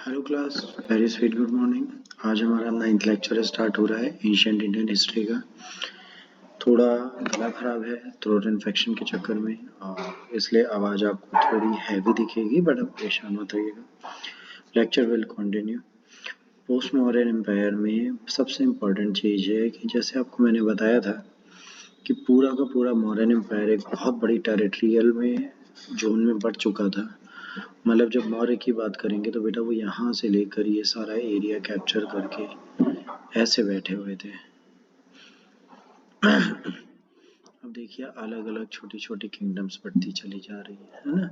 Hello class, very sweet good morning. आज हमारा 9th lecture start हो रहा है एंशिएंट इंडियन हिस्ट्री का। थोड़ा गला खराब है थ्रोट इन्फेक्शन के चक्कर में, और इसलिए आवाज़ आपको थोड़ी हैवी दिखेगी, बट आप परेशान मत होइएगा। Lecture will continue. Post Mauryan empire में सबसे इम्पोर्टेंट चीज़ है कि जैसे आपको मैंने बताया था कि पूरा का पूरा मौर्यन एम्पायर एक बहुत बड़ी टेरिटरियल में जोन में बढ़ चुका था। मतलब जब मौर्य की बात करेंगे तो बेटा वो यहाँ से लेकर ये सारा एरिया कैप्चर करके ऐसे बैठे हुए थे। अब देखिए अलग अलग छोटी छोटी किंगडम्स बढ़ती चली जा रही है ना।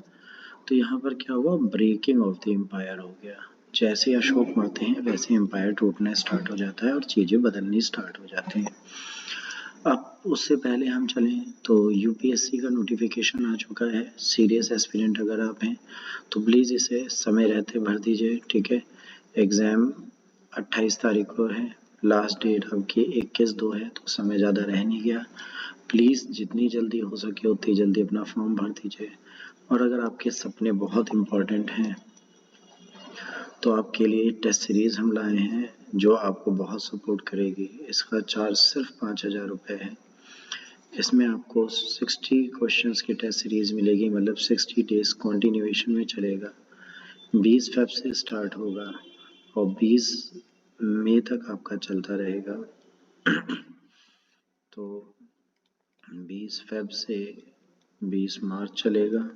तो यहाँ पर क्या हुआ, ब्रेकिंग ऑफ द एम्पायर हो गया। जैसे अशोक मरते हैं वैसे एम्पायर टूटना स्टार्ट हो जाता है और चीज़ें बदलनी स्टार्ट हो जाती हैं। अब उससे पहले हम चलें तो यूपीएससी का नोटिफिकेशन आ चुका है। सीरियस एस्पिरेंट अगर आप हैं तो प्लीज़ इसे समय रहते भर दीजिए, ठीक है। एग्ज़ाम 28 तारीख को है, लास्ट डेट आपकी 21/2 है, तो समय ज़्यादा रह नहीं गया। प्लीज़ जितनी जल्दी हो सके उतनी जल्दी अपना फॉर्म भर दीजिए। और अगर आपके सपने बहुत इम्पोर्टेंट हैं तो आपके लिए टेस्ट सीरीज़ हम लाए हैं जो आपको बहुत सपोर्ट करेगी। इसका चार्ज सिर्फ 5,000 रुपये है। इसमें आपको 60 क्वेश्चंस की टेस्ट सीरीज़ मिलेगी, मतलब 60 डेज कॉन्टिन्यूएशन में चलेगा। 20 फेब से स्टार्ट होगा और 20 मई तक आपका चलता रहेगा। तो 20 फेब से 20 मार्च चलेगा,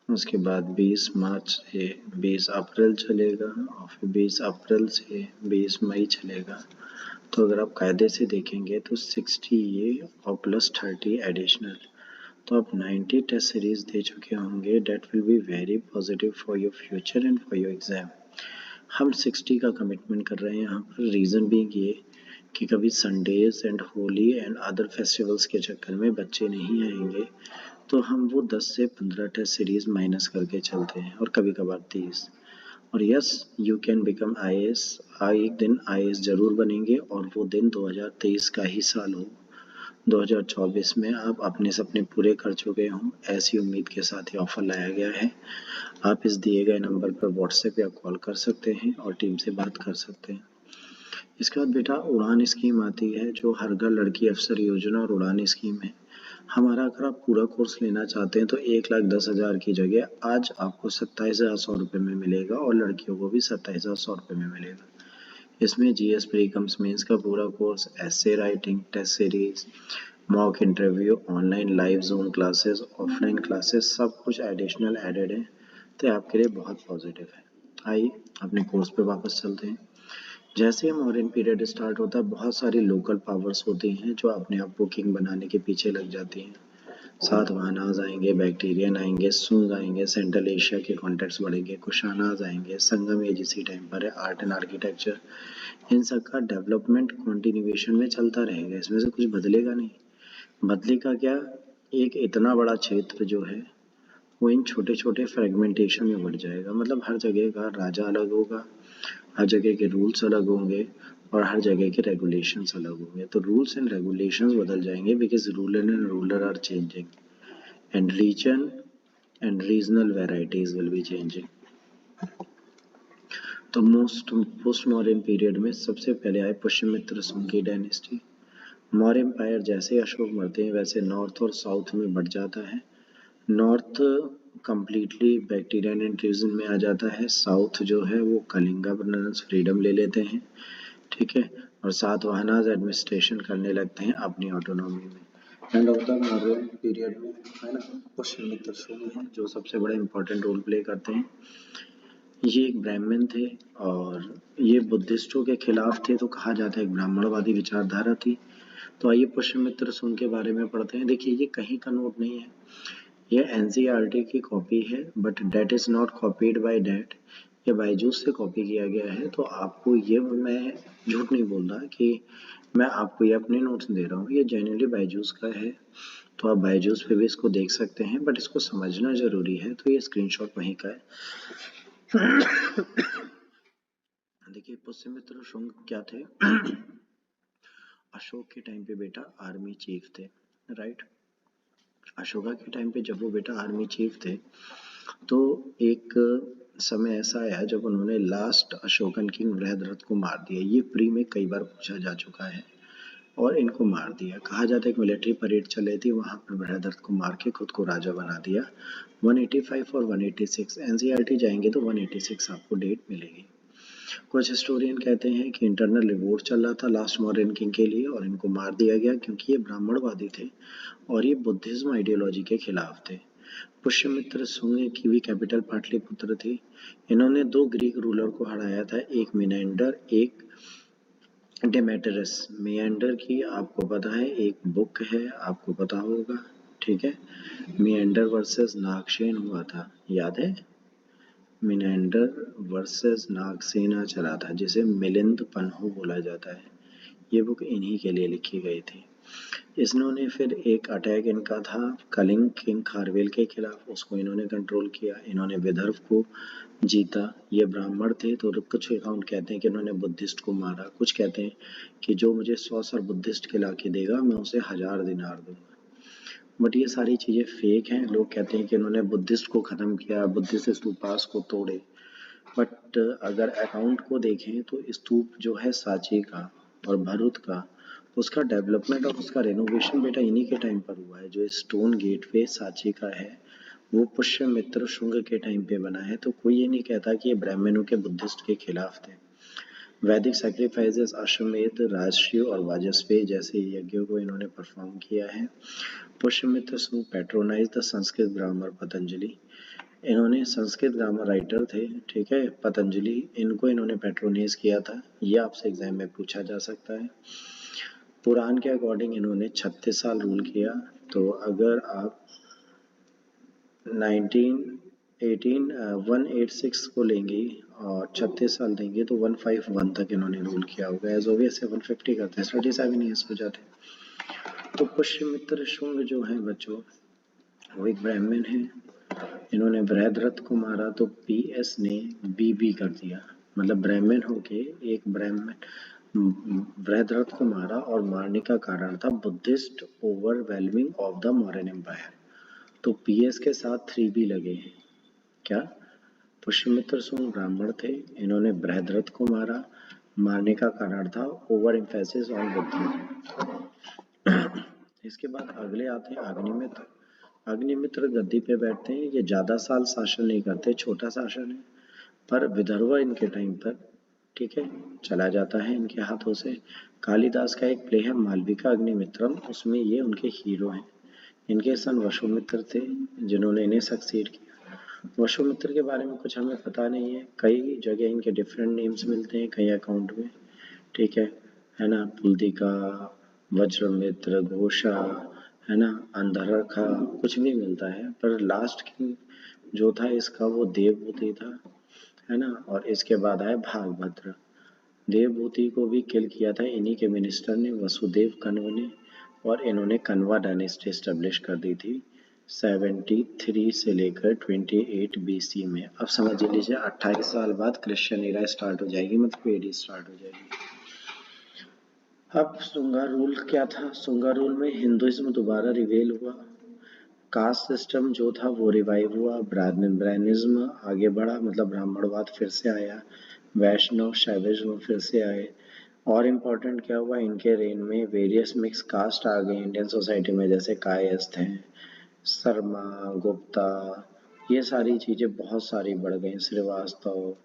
उसके बाद 20 मार्च से 20 अप्रैल चलेगा और फिर 20 अप्रैल से 20 मई चलेगा। तो अगर आप कायदे से देखेंगे तो 60 ये और प्लस 30 एडिशनल, तो आप 90 टेस्ट सीरीज दे चुके होंगे। That will be very positive for your future and for your exam. हम 60 का कमिटमेंट कर रहे हैं यहाँ पर, रीज़न भी ये कि कभी Sundays and Holi and other festivals के चक्कर में बच्चे नहीं आएंगे, तो हम वो 10 से 15 टेस्ट सीरीज माइनस करके चलते हैं और कभी कभार 30। और yes, you can become IAS। एक दिन IAS जरूर बनेंगे और वो दिन 2023 का ही साल हो। 2024 में आप अपने सपने पूरे कर चुके हों, ऐसी उम्मीद के साथ ही ऑफर लाया गया है। आप इस दिए गए नंबर पर व्हाट्सएप या कॉल कर सकते हैं और टीम से बात कर सकते हैं। इसके बाद बेटा उड़ान स्कीम आती है, जो हर घर लड़की अफसर योजना और उड़ान स्कीम है। हमारा अगर आप पूरा कोर्स लेना चाहते हैं तो 1,10,000 की जगह आज आपको 27,100 रुपये में मिलेगा और लड़कियों को भी 27,100 रुपये में मिलेगा। इसमें GS प्री कम्स मेंस का पूरा course, essay writing, test series, mock interview, online live zone classes, offline classes, सब कुछ एडिशनल एडेड है। तो आपके लिए बहुत पॉजिटिव है। आइए अपने कोर्स पे वापस चलते हैं। जैसे ही मॉडर्न पीरियड स्टार्ट होता है, बहुत सारी लोकल पावर्स होती हैं जो अपने आप बुकिंग बनाने के पीछे लग जाती हैं। सातवाहनाज आएंगे, बैक्टीरियन आएंगे, सुंग आएंगे, सेंट्रल एशिया के कॉन्टेक्ट्स बढ़ेंगे, कुशानाज आएंगे, संगम एज इसी टाइम पर है, आर्ट एंड आर्किटेक्चर। इन सब का डेवलपमेंट कंटिन्यूएशन में चलता रहेगा, इसमें से कुछ बदलेगा नहीं। बदलेगा क्या, एक इतना बड़ा क्षेत्र जो है वो इन छोटे छोटे फ्रेगमेंटेशन में बढ़ जाएगा। मतलब हर जगह का राजा अलग होगा, हर जगह के रूल्स अलग होंगे और हर जगह के रेगुलेशंस अलग होंगे। तो रूल्स एंड रेगुलेशंस बदल जाएंगे because ruler and ruler are changing and region and regional varieties will be changing. तो पोस्ट मॉडर्न पीरियड में सबसे पहले आए पुष्यमित्र सुंग की डायनेस्टी। मौर्य एम्पायर जैसे अशोक मरते हैं वैसे नॉर्थ और साउथ में बढ़ जाता है। नॉर्थ कम्प्लीटली बैक्टीरियन इंट्रूजन में आ जाता है, साउथ जो है वो कलिंगा ब्रदर्स फ्रीडम ले लेते हैं, ठीक है। और सातवाहनाज एडमिनिस्ट्रेशन करने लगते हैं अपनी ऑटोनॉमी में। End of the Mauryan period में है ना, पुष्यमित्र सुंग हैं जो सबसे बड़ा इंपॉर्टेंट रोल प्ले करते हैं। ये एक ब्राह्मण थे और ये बुद्धिस्टों के खिलाफ थे, तो कहा जाता है एक ब्राह्मणवादी विचारधारा थी। तो आइए पुष्यमित्र सुंग के बारे में पढ़ते हैं। देखिए ये कहीं का नोट नहीं है, ये NCERT की कॉपी है, but that is not copied by that, ये बायजूस से कॉपी किया गया है। तो आपको ये, मैं झूठ नहीं बोल रहा कि मैं आपको ये अपने नोट्स दे रहा हूँ, ये जेन्युइनली बायजूस का है। तो आप बायजूस पे भी इसको देख सकते हैं, बट इसको समझना ज़रूरी है। तो ये स्क्रीनशॉट वहीं का है। देखिए पुष्यमित्र शुंग क्या थे। अशोक के टाइम पे बेटा आर्मी चीफ थे, राइट। अशोका के टाइम पे जब वो बेटा आर्मी चीफ थे तो एक समय ऐसा आया जब उन्होंने लास्ट अशोकन किंग बृहद्रथ को मार दिया। ये प्री में कई बार पूछा जा चुका है और इनको मार दिया। कहा जाता है कि मिलिट्री परेड चल रही थी, वहां पर बृहद्रथ को मार के खुद को राजा बना दिया। 185 और 186 एनसीईआरटी जाएंगे तो 186 आपको डेट मिलेगी। कुछ हिस्टोरियन कहते हैं कि इंटरनल रिवोल्ट चल रहा था लास्ट मौर्यन किंग के लिए और इनको मार दिया गया क्योंकि ये ब्राह्मणवादी थे और ये बुद्धिज्म आइडियोलॉजी के खिलाफ थे। पुष्यमित्र शुंग की भी कैपिटल पाटलिपुत्र थी। इन्होंने 2 ग्रीक रूलर को हराया था, एक मिनेंडर, एक डेमेटरस। मिएंडर की आपको पता है, एक बुक है, आपको पता होगा, ठीक है। मिएंडर वर्सेस नागसेन हुआ था, याद है? मिनेंडर वर्सेस नागसेना चला था, जिसे मिलिंद पन्हु बोला जाता है। ये बुक इन्हीं के लिए लिखी गई थी। इन्होंने फिर एक अटैक इनका था कलिंग किंग खारवेल के खिलाफ, उसको इन्होंने कंट्रोल किया। इन्होंने विदर्भ को जीता। ये ब्राह्मण थे तो कुछ अकाउंट कहते हैं कि इन्होंने बुद्धिस्ट को मारा, कुछ कहते हैं कि जो मुझे 100 सर बुद्धिस्ट खिला के देगा मैं उसे 1000 दिनार दूंगा। बट ये सारी चीजें फेक हैं। लोग कहते हैं कि इन्होंने बुद्धिस्ट को खत्म किया, बुद्धिस्ट स्तूपास को तोड़े। बट अगर अकाउंट को देखें तो स्तूप जो है सांची का और भरूच का, उसका डेवलपमेंट और उसका रेनोवेशन बेटा इन्हीं के टाइम पर हुआ है। जो स्टोन गेटवे सांची का है वो पुष्यमित्र शुंग के टाइम पे बना है। तो कोई ये नहीं कहता कि ये ब्राह्मणों के बुद्धिस्ट के खिलाफ थे। वैदिक सैक्रिफाइसेस अश्वमेध, राजर्षि और वाजपेयी जैसे यज्ञों को इन्होंने परफॉर्म किया है। Pushyamitra Shunga patronise the Sanskrit grammar Patanjali. इन्होंने संस्कृत ग्रामर राइटर थे, ठीक है, पतंजलि, इनको इन्होंने पैट्रोनाइज किया था। ये आपसे एग्जाम में पूछा जा सकता है। पुराण के अकॉर्डिंग इन्होंने 36 साल रूल किया। तो अगर आप 186 को लेंगे और 36 साल देंगे तो 151 तक इन्होंने रूल किया होगा। एज ऑब्वियस 150 करते हैं, 37 ईयर्स हो जाते हैं। तो पुष्यमित्र शुंग जो है बच्चों, वो एक ब्राह्मण है। इन्होंने बृहद्रथ को मारा तो पीएस ने बीबी कर दिया, मतलब ब्राह्मण होके एक ब्राह्मण बृहद्रथ को मारा और मारने का कारण था Buddhist overwhelming of the Mauryan empire. तो पीएस के साथ 3B लगे हैं। क्या? पुष्यमित्र शुंग ब्राह्मण थे, इन्होंने बृहद्रथ को मारा, मारने का कारण था ओवर एम्फेसिस ऑन बुद्धिज्म। इसके बाद अगले आते हैं अग्निमित्र। अग्निमित्र गद्दी पे बैठते हैं। ये ज्यादा साल शासन नहीं करते, छोटा शासन है, पर विदर्भ इनके टाइम पर, ठीक है, चला जाता है इनके हाथों से। कालिदास का एक प्ले है मालविका अग्निमित्रम, उसमें ये उनके हीरो हैं। इनके सन वसुमित्र थे जिन्होंने इन्हें सक्सीड किया। वसुमित्र के बारे में कुछ हमें पता नहीं है, कई जगह इनके डिफरेंट नेम्स मिलते हैं कई अकाउंट में, ठीक है ना। पुलतिका, वज्रमित्र, घोषा, है ना, अंधरखा, कुछ भी मिलता है। पर लास्ट किंग जो था इसका वो देवभूति था, है ना। और इसके बाद आए भागभद्र। देवभूति को भी किल किया था इन्हीं के मिनिस्टर ने, वसुदेव कन्व ने, और इन्होंने कन्वा डायनेस्टी एस्टेब्लिश कर दी थी 73 से लेकर 28 BC में। अब समझ लीजिए 28 साल बाद क्रिश्चियन एरा स्टार्ट हो जाएगी, मतलब एडी स्टार्ट हो जाएगी। अब सुंगा रूल क्या था? सुंगा रूल में हिंदुइज्म दोबारा रिवेल हुआ, कास्ट सिस्टम जो था वो रिवाइव हुआ, ब्राह्मणिज्म आगे बढ़ा, मतलब ब्राह्मणवाद फिर से आया, वैष्णव शैविज्म फिर से आए। और इम्पोर्टेंट क्या हुआ, इनके रेन में वेरियस मिक्स कास्ट आ गए इंडियन सोसाइटी में, जैसे कायस्थ हैं, शर्मा, गुप्ता, ये सारी चीज़ें बहुत सारी बढ़ गई, श्रीवास्तव,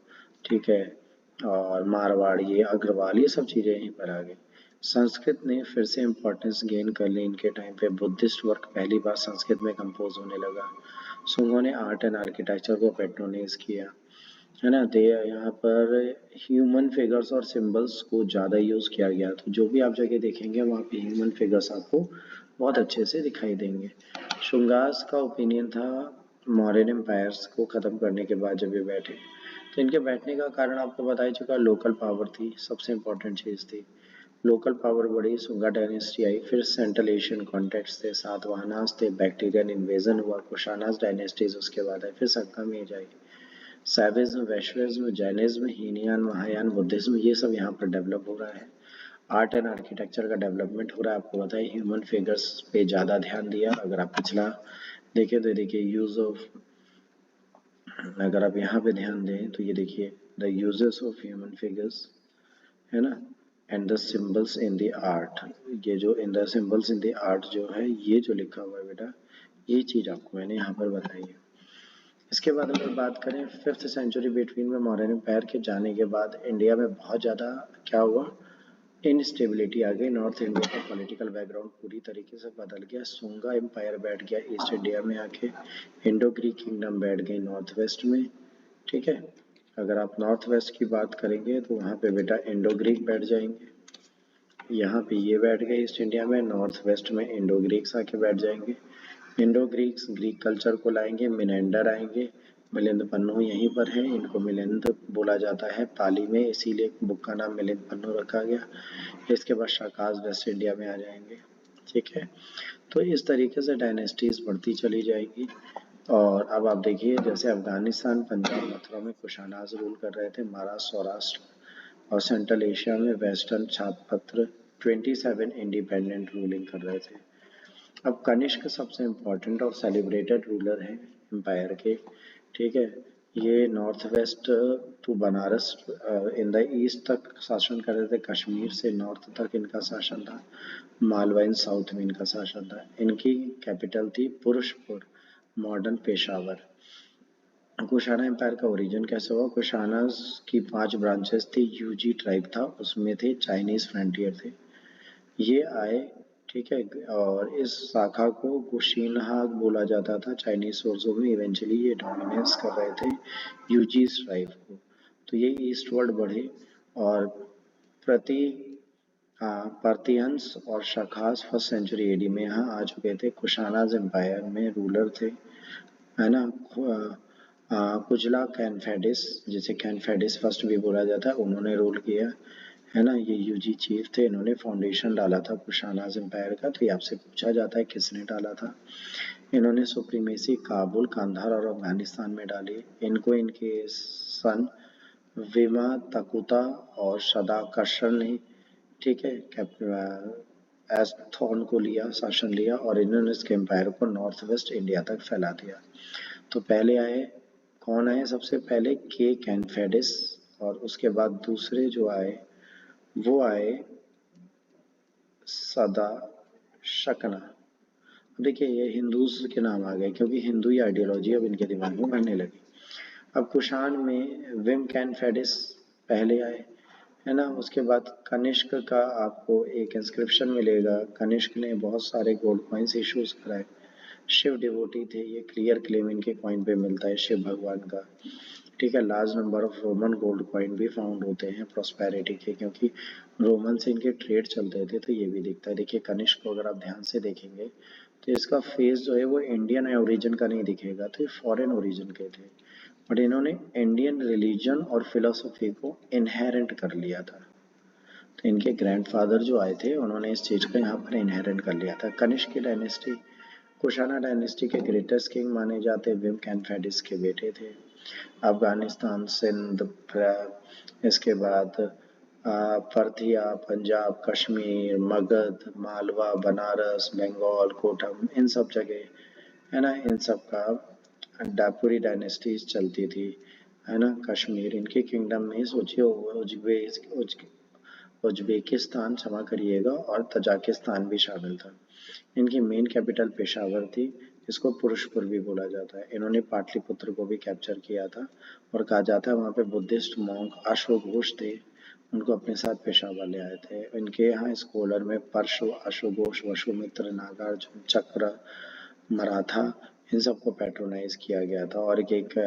ठीक है, और मारवाड़ी, अग्रवाल, ये सब चीज़ें यहीं पर आ गई। संस्कृत ने फिर से इम्पोर्टेंस गेन कर ली इनके टाइम पे। बुद्धिस्ट वर्क पहली बार संस्कृत में कंपोज होने लगा। शुंगों ने आर्ट एंड आर्किटेक्चर को पेट्रोनाइज किया, है ना। दे यहाँ पर ह्यूमन फिगर्स और सिंबल्स को ज़्यादा यूज़ किया गया। तो जो भी आप जगह देखेंगे वहाँ पे ह्यूमन फिगर्स आपको बहुत अच्छे से दिखाई देंगे। शुंगास का ओपिनियन था मौर्यन एम्पायर्स को ख़त्म करने के बाद जब ये बैठे, तो इनके बैठने का कारण आपको बता ही चुका, लोकल पावर थी, सबसे इम्पोर्टेंट चीज़ थी। लोकल पावर बढ़ी, शुंगा डायनेस्टी आई, फिर सेंट्रल एशियन कॉन्टेक्ट्स थे, सातवाहनास थे, बैक्टीरियन इन्वेजन हुआ, कुशानास डायनेस्टीज उसके बाद आई, फिर संगम एज आई। सैविज्म, वैष्णविज्म, जैनिज्म, हीनयान, महायान, बुद्धिज्म, ये सब यहाँ पर डेवलप हो रहा है। आर्ट एंड आर्किटेक्चर का डेवलपमेंट हो रहा है। आपको बताइए ह्यूमन फिगर्स पे ज़्यादा ध्यान दिया। अगर आप पिछला देखें तो देखिए यूज ऑफ अगर आप यहाँ पे ध्यान दें तो ये देखिए, the uses of human figures, है ना, and the symbols in the art. ये जो in the symbols in the art जो है, ये जो लिखा हुआ है बेटा, ये चीज़ आपको मैंने यहाँ पर बताई है। इसके बाद अगर बात करें 5th सेंचुरी बिटवीन में मॉडर्न एम्पायर के जाने के बाद इंडिया में बहुत ज़्यादा क्या हुआ, इनस्टेबिलिटी आ गई। नॉर्थ इंडिया का पॉलिटिकल बैकग्राउंड पूरी तरीके से बदल गया। सुंगा एम्पायर बैठ गया ईस्ट इंडिया में आके, इंडो ग्रीक किंगडम बैठ गई नॉर्थ वेस्ट में, ठीक है। अगर आप नॉर्थ वेस्ट की बात करेंगे तो वहाँ पे बेटा इंडो ग्रीक बैठ जाएंगे, यहाँ पे ये बैठ गए ईस्ट इंडिया में, नॉर्थ वेस्ट में इंडो ग्रीक्स आके बैठ जाएंगे। इंडो ग्रीक्स ग्रीक कल्चर को लाएंगे, मिनेंडर आएंगे, मिलिंद पन्नू यहीं पर है, इनको मिलिंद बोला जाता है पाली में, इसीलिए बुक का नाम मिलिंद पन्नू रखा गया। इसके बाद शाकाज वेस्ट इंडिया में आ जाएंगे, ठीक है। तो इस तरीके से डायनेस्टीज बढ़ती चली जाएगी। और अब आप देखिए, जैसे अफगानिस्तान, पंजाब, मथुरा में कुशानाज रूल कर रहे थे, महाराष्ट्र, सौराष्ट्र और सेंट्रल एशिया में वेस्टर्न छात्रपत्र 27 इंडिपेंडेंट रूलिंग कर रहे थे। अब कनिष्क सबसे इम्पोर्टेंट और सेलिब्रेटेड रूलर हैं एम्पायर के, ठीक है। ये north west to Banaras in the east तक शासन कर रहे थे, कश्मीर से नॉर्थ तक इनका शासन था, मालवा इन साउथ में इनका शासन था। इनकी कैपिटल थी पुरुषपुर, मॉडर्न पेशावर। कुशाना एम्पायर का ओरिजिन कैसे हुआ? कुशाना की 5 ब्रांचेस थी, यूजी ट्राइब था, उसमें थे चाइनीज फ्रंटियर थे, ये आए, ठीक है। और इस शाखा को कुशिनहाग बोला जाता था चाइनीज सोर्सों में। इवेंचुअली ये डोमिनेंस कर रहे थे यूजीस ट्राइब को, तो ये ईस्टवर्ड बढ़े और प्रति पार्थियंस और शाखास 1st सेंचुरी एडी में यहाँ आ चुके थे। कुशानाज एम्पायर में रूलर थे, है ना, कुजला कैनफेडिस, जिसे कैनफेडिस फर्स्ट भी बोला जाता है, उन्होंने रूल किया, है ना। ये यूजी चीफ थे, इन्होंने फाउंडेशन डाला था कुशानाज एम्पायर का। तो ये आपसे पूछा जाता है किसने डाला था। इन्होंने सुप्रीमेसी काबुल, कांधार और अफगानिस्तान में डाली। इनको इनके सन विमा तकुता और सदाकर्षण ने, ठीक है, एस्थोन को लिया, शासन लिया और इन्होंने इसके एम्पायर को नॉर्थ वेस्ट इंडिया तक फैला दिया। तो पहले आए, कौन आए सबसे पहले? के कैनफेडिस, और उसके बाद दूसरे जो आए वो आए सदा शकना। देखिए ये हिंदूज के नाम आ गए क्योंकि हिंदू ही आइडियोलॉजी अब इनके दिमाग में बढ़ने लगी। अब कुषाण में विम कैनफेडिस पहले आए, है ना। उसके बाद कनिष्क का आपको एक इंस्क्रिप्शन मिलेगा, कनिष्क ने बहुत सारे गोल्ड कॉइन्स इशूज कराए, शिव डिवोटी थे, ये क्लियर क्लेम इनके कॉइन पे मिलता है शिव भगवान का, ठीक है। Large number of Roman gold coin भी फाउंड होते हैं प्रॉस्पेरिटी के, क्योंकि रोमन से इनके ट्रेड चलते थे, तो ये भी दिखता है। देखिए कनिष्क को अगर आप ध्यान से देखेंगे तो इसका फेस जो है वो इंडियन ओरिजिन का नहीं दिखेगा, तो ये फॉरेन ओरिजिन के थे, बट इन्होंने इंडियन रिलीजन और फिलोसफी को इनहेरेंट कर लिया था। तो इनके ग्रैंडफादर जो आए थे उन्होंने इस चीज़ को यहाँ पर इनहेरेंट कर लिया था। कनिष्क की डायनेस्टी कुशाना डायनेस्टी के ग्रेटेस्ट किंग माने जाते विम कैनफेडिस के बेटे थे। अफगानिस्तान, सिंध, इसके बाद पर्थिया, पंजाब, कश्मीर, मगध, मालवा, बनारस, बंगाल, कोटम, इन सब जगह, है ना, इन सब का पूरी डायनेस्टीज चलती थी, है ना। कश्मीर इनके किंगडम में सोचिए उज्बेकिस्तान, क्षमा करिएगा, और तजाकिस्तान भी शामिल था। इनकी मेन कैपिटल पेशावर थी, इसको पुरुषपुर भी बोला जाता है। इन्होंने पाटलिपुत्र को भी कैप्चर किया था और कहा जाता है वहाँ पे बुद्धिस्ट मॉन्क अश्वघोष थे, उनको अपने साथ पेशावर ले आए थे। इनके यहाँ स्कॉलर में परशु, अश्वघोष, वसुमित्र, नागार्जुन, चक्र, मराठा, इन सबको पैट्रोनाइज किया गया था। और एक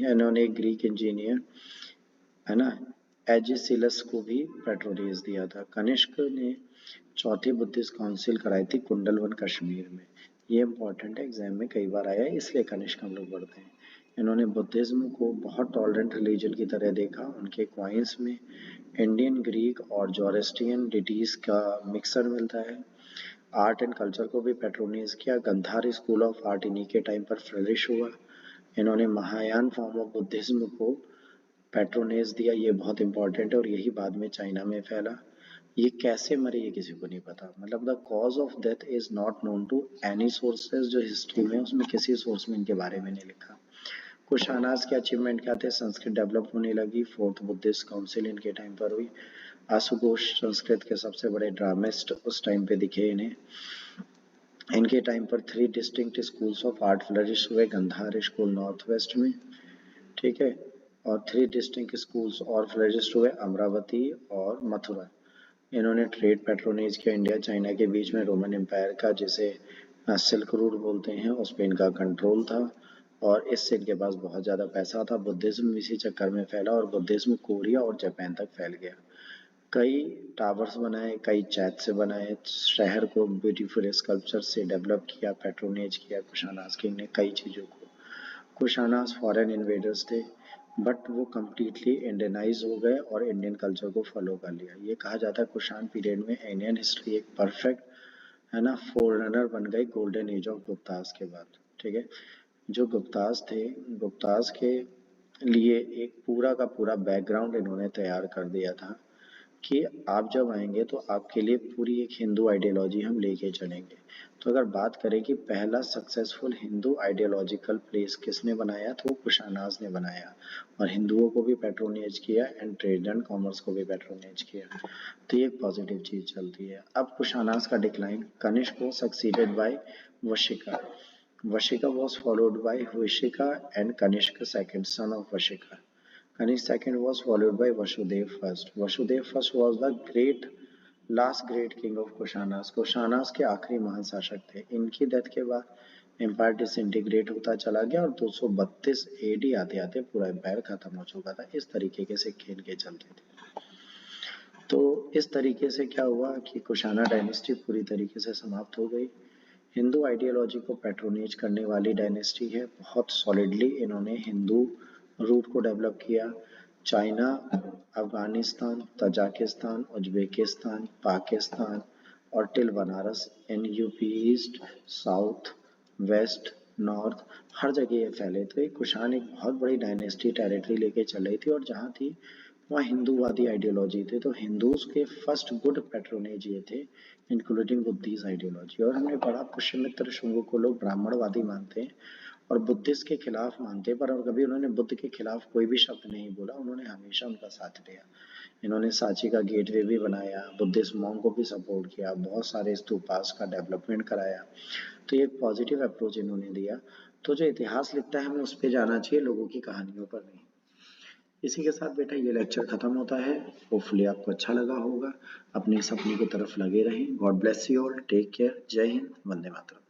इन्होंने एक ग्रीक इंजीनियर, है ना, एजिसिलस को भी पैट्रोनाइज दिया था। कनिष्क ने चौथी बुद्धिस्ट काउंसिल कराई थी कुंडलवन कश्मीर में, ये इंपॉर्टेंट है, एग्जाम में कई बार आया है, इसलिए कनिष्क हम लोग पढ़ते हैं। इन्होंने बुद्धिज्म को बहुत टॉलरेंट रिलीजन की तरह देखा। उनके क्वाइंस में इंडियन, ग्रीक और जोरेस्ट्रियन डिटीज का मिक्सर मिलता है। आर्ट एंड कल्चर को भी पैट्रोनाइज किया। गंधार स्कूल ऑफ आर्ट इन्हीं के टाइम पर फ्लरिश हुआ। इन्होंने महायान फॉर्म ऑफ बुद्धिज्म को पैट्रोनेज दिया, ये बहुत इंपॉर्टेंट है, और यही बाद में चाइना में फैला। ये कैसे मरे ये किसी को नहीं पता, मतलब the cause of death is not known to any sources, जो हिस्ट्री में उसमें किसी सोर्स में इनके बारे में नहीं लिखा। कुशानास के अचीवमेंट क्या थे? संस्कृत डेवलप होने लगी, फोर्थ बुद्धिस्ट काउंसिल इनके टाइम पर हुई, आशुतोष संस्कृत के सबसे बड़े ड्रामिस्ट उस टाइम पे दिखे इन्हें। इनके टाइम पर 3 distinct schools of art flourish हुए, गंधार स्कूल नॉर्थ वेस्ट में, ठीक है, और 3 डिस्टिंक्ट स्कूल्स और फ्लरिश हुए, अमरावती और मथुरा। इन्होंने ट्रेड पैट्रोनेज किया इंडिया चाइना के बीच में, रोमन एम्पायर का जिसे सिल्क रूट बोलते हैं उस पर इनका कंट्रोल था, और इससे इनके पास बहुत ज़्यादा पैसा था। बुद्धिज्म इसी चक्कर में फैला और बुद्धिज्म कोरिया और जापान तक फैल गया। कई टावर्स बनाए, कई चैट से बनाए, शहर को ब्यूटीफुल स्कल्पचर से डेवलप किया, पैट्रोनेज किया कुशानास किंग ने कई चीज़ों को। कुशानास फॉरेन इन्वेडर्स थे बट वो कम्प्लीटली इंडियनाइज हो गए और इंडियन कल्चर को फॉलो कर लिया। ये कहा जाता है कुशान पीरियड में इंडियन हिस्ट्री एक परफेक्ट है ना फोररनर बन गई गोल्डन एज ऑफ गुप्तास के बाद, ठीक है। जो गुप्तास थे, गुप्तास के लिए एक पूरा का पूरा बैकग्राउंड इन्होंने तैयार कर दिया था कि आप जब आएंगे तो आपके लिए पूरी एक हिंदू आइडियोलॉजी हम लेके चलेंगे। तो अगर बात करें कि पहला सक्सेसफुल हिंदू आइडियोलॉजिकल प्लेस किसने बनाया, तो कुशानास ने बनाया, और हिंदुओं को भी पैट्रोनेज किया एंड ट्रेड एंड कॉमर्स को भी पैट्रोनेज किया। तो ये एक पॉजिटिव चीज चलती है। अब कुशानास का डिक्लाइन, कनिष्क को succeeded by Vashika. Vashika was followed by Huishika and Kanishka second, son of Vashika. Kanishka second was followed by Vasudeva first. Vasudeva first was the last great king of Kushanas. Kushanas के आखिरी महाशासक थे। इनकी डेथ के बाद empire disintegrate होता चला गया और 232 एडी आते आते पूरा एम्पायर खत्म हो चुका था। इस तरीके से खेल के चलते थे। तो इस तरीके से क्या हुआ कि कुशाना डायनेस्टी पूरी तरीके से समाप्त हो गई। हिंदू आइडियोलॉजी को पैट्रोनेज करने वाली डायनेस्टी है। बहुत सॉलिडली इन्होंने हिंदू रूट को डेवलप किया। China, Afghanistan, Tajikistan, Uzbekistan, Pakistan और till Banaras in UP east, south, west, north हर जगह ये फैले थे। कुशान एक बहुत बड़ी डायनेस्टी टेरिटरी लेके चल रही थी और जहाँ थी वहाँ हिंदूवादी आइडियोलॉजी थे। तो हिंदूज के फर्स्ट गुड पैट्रोनेज ये थे, इंक्लूडिंग बुद्धिस्ट आइडियोलॉजी। और हमने पढ़ा पुष्यमित्र शुंग को लोग ब्राह्मणवादी मानते हैं और बुद्धिस्ट के खिलाफ मानते हैं, पर कभी उन्होंने बुद्ध के खिलाफ कोई भी शब्द नहीं बोला, उन्होंने हमेशा उनका साथ दिया। इन्होंने सांची का गेटवे भी बनाया, बुद्धिस्ट मॉन्क को भी सपोर्ट किया, बहुत सारे स्तूपास का डेवलपमेंट कराया। तो ये एक पॉजिटिव अप्रोच इन्होंने दिया। तो जो इतिहास लिखता है हमें उस पर जाना चाहिए, लोगों की कहानियों पर नहीं। इसी के साथ बेटा ये लेक्चर खत्म होता है। होपफुली आपको अच्छा लगा होगा। अपने सपने की तरफ लगे रहें। God bless you all, take care, जय हिंद, वंदे मातरम।